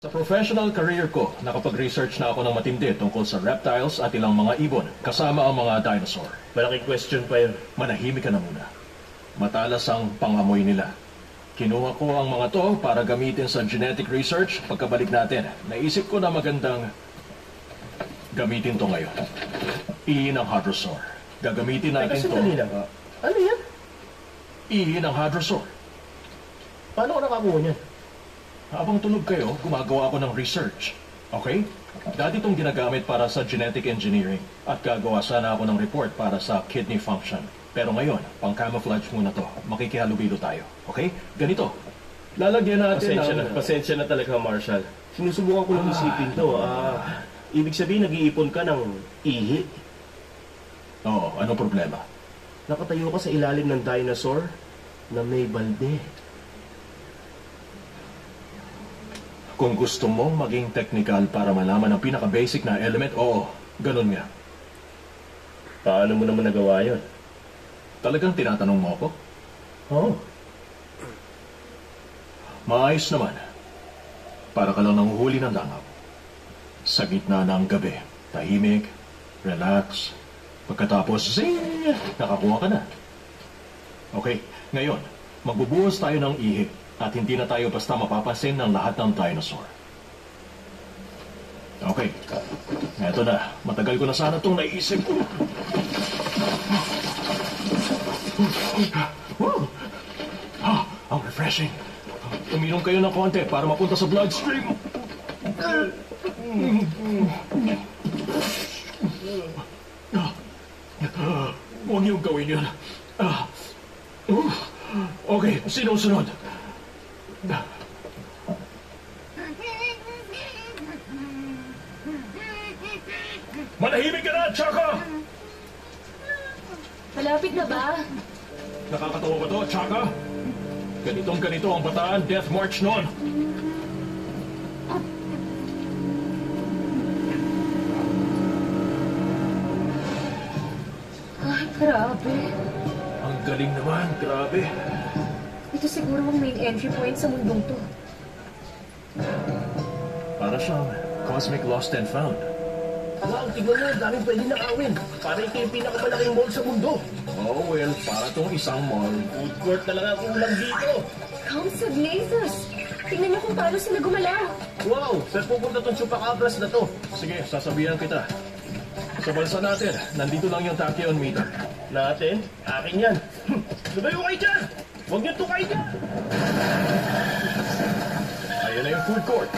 Sa professional career ko, nakapag-research na ako ng matindi tungkol sa reptiles at ilang mga ibon, kasama ang mga dinosaur. Malaking question pa yun. Manahimik ka na muna. Matalas ang pangamoy nila. Kinuha ko ang mga to para gamitin sa genetic research pagkabalik natin. Naisip ko na magandang gamitin to ngayon. Ihi ng hadrosaur. Gagamitin natin to. Sandali lang. Ano yan? Ihi ng hadrosaur. Paano ko nakakuha niyan? Habang tulog kayo, gumagawa ako ng research. Okay? Dati itong ginagamit para sa genetic engineering at gagawa sana ako ng report para sa kidney function. Pero ngayon, pang-camouflage muna to. Makikihalubilo tayo. Okay? Ganito. Lalagyan natin Pasensya na talaga, Marshall. Sinusubukan ko lang isipin to. Ibig sabihin, nag-iipon ka ng ihi. Oo, anong problema? Nakatayo ka sa ilalim ng dinosaur na may balde. Kung gusto mong maging technical para malaman ang pinaka-basic na element, oo, ganun nga. Paano mo naman nagawa yun? Talagang tinatanong mo ako? Oo. Maayos naman. Para ka lang nanguhuli ng langaw. Sa gitna ng gabi, tahimik, relax. Pagkatapos, zing! Nakakuha ka na. Okay, ngayon, magbubuhos tayo ng ihi at hindi na tayo basta mapapansin ng lahat ng dinosaur. Okay, eto na. Matagal ko na sana itong naisip. Ang refreshing. Uminom kayo ng konti para mapunta sa bloodstream. Huwag niyong gawin yun. Okay, sinusunod. Manahimik ka na, Chaka! Malapit na ba? Nakakatawa ba to, Chaka? Ganitong-ganito ang Bataan Death March noon. Ay, grabe. Ang galing naman, grabe. Ito siguro ang main entry point sa mundong to. Para siyang Cosmic Lost and Found. Wow, tignan mo, daming pwede nakawin. Para ito yung pinakamalaking mall sa mundo. Oh, well, para tong isang mall. Food court talaga ang ulang dito. Count sa blazes. Tingnan niyo kung paano sila gumalaw. Wow, saan pupunta tong chupacabras na to? Sige, sasabihan kita. Sa balsa natin, nandito lang yung tachyon meter. Natin? Akin yan. Lumayo kayo dyan! Huwag niyo tukay dyan! Ayan na yung food court.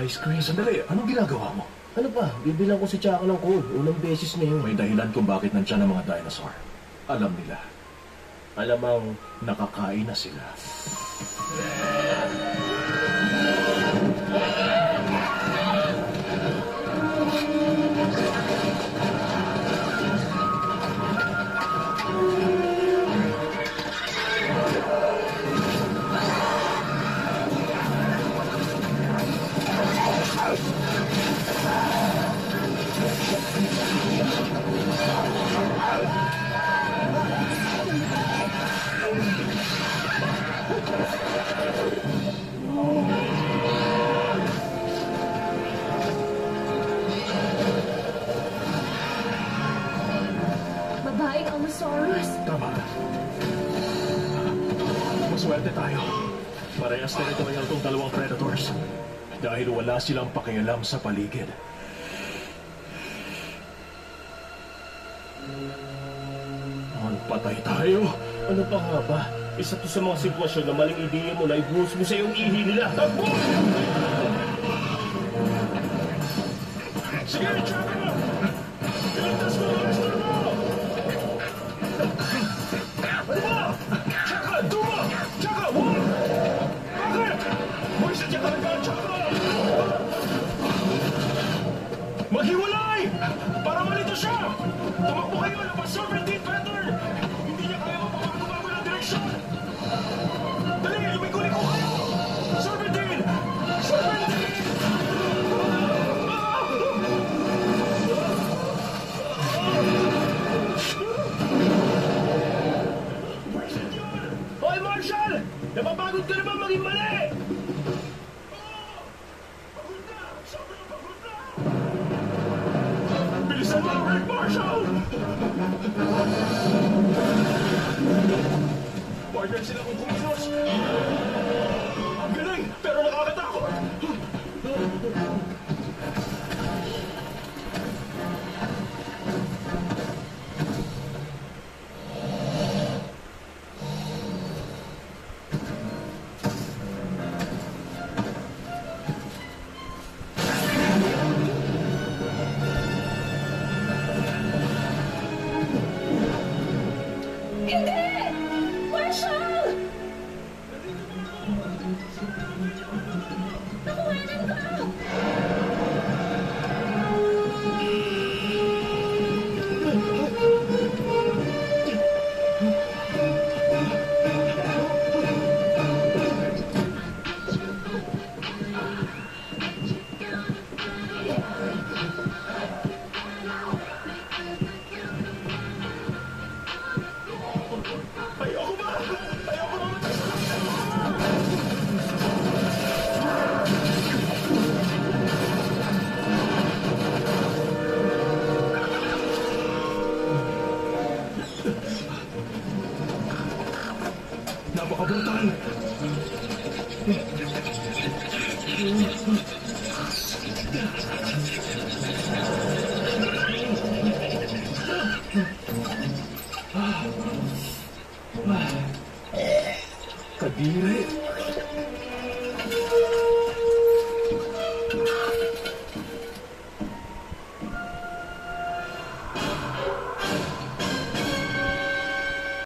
Ice cream, sandali. Anong ginagawa mo? Ano pa? Bibilang ko si Chaka ng code. Unang beses na yun. May dahilan kung bakit nandiyan ang mga dinosaur. Alam nila. Alamang Nakakain na sila. Babaeng Allosaurus. Tama. Maswerte tayo. Parehas teritorial tong dalawang predators. Dahil wala silang pakialam sa paligid. Patay tayo. ano pa nga ba? Isa to sa mga sitwasyon na maling ideya mo na ibuhos mo sa iyong ihi nila. Takbo! Sige, Chaka! Iligtas mo ang master mo! Ano ba? Chaka, duma! Chaka, wag! Bakit? Boy, sadya talaga, Chaka! Maghiwalay! Para malito siya! Tumakbo kayo! Labas Serpentine Feather! Hindi niya kaya mapapabago ng direksyon! Dali! Lumiko-liko kayo! Serpentine! Serpentine! Napaka-brutal. Kadiri.